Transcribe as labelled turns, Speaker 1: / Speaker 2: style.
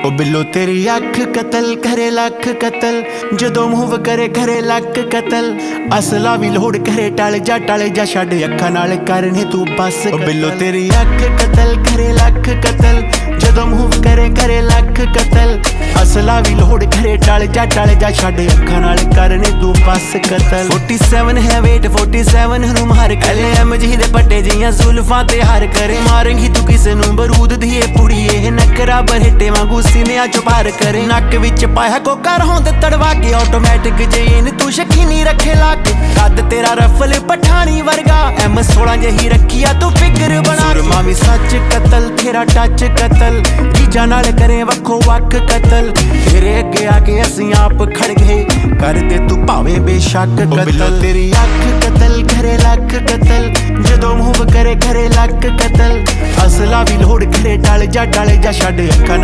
Speaker 1: ओ बिल्लो तेरी अख कतल करे लख कतल, जदों मूव करे करे लक कतल। असला भी लोड़ करे टल जा छड़ अखा नाल करने तू बस। ओ बिल्लो तेरी अख कतल करे लख कतल, जदों मूव करे करे लख कतल। असला भी लोड़ करे टल जा छड़ अखा नाल करने तू बस कतल। 47 है वेट 47 नू मार कले एमजी दे पट्टे जियां जुल्फां ते हार करे। मारेंगी तू किसे नू बरूद दी पुड़िए नकरा बरहटे वांगू सीने चो पार करे। नक विच पाया कोका होंद तड़वा के ऑटोमैटिक जेन तू शकीनी रखे लाके। कद तेरा रफल पठानी वर्गा M16 जही रखिया तू फिगर बना। मामी सच कतल तेरा टच कतल, जीजा नाल करे वखो वक कतल। तेरे अगे आके असीं आप खड़ गए कर दे तू भावे बेशक कतल। तेरी अख कतल करे लख कतल, जदों मूव करे करे लक कतल। असला भी लोड़ करे टल जा छड़ अखा नाल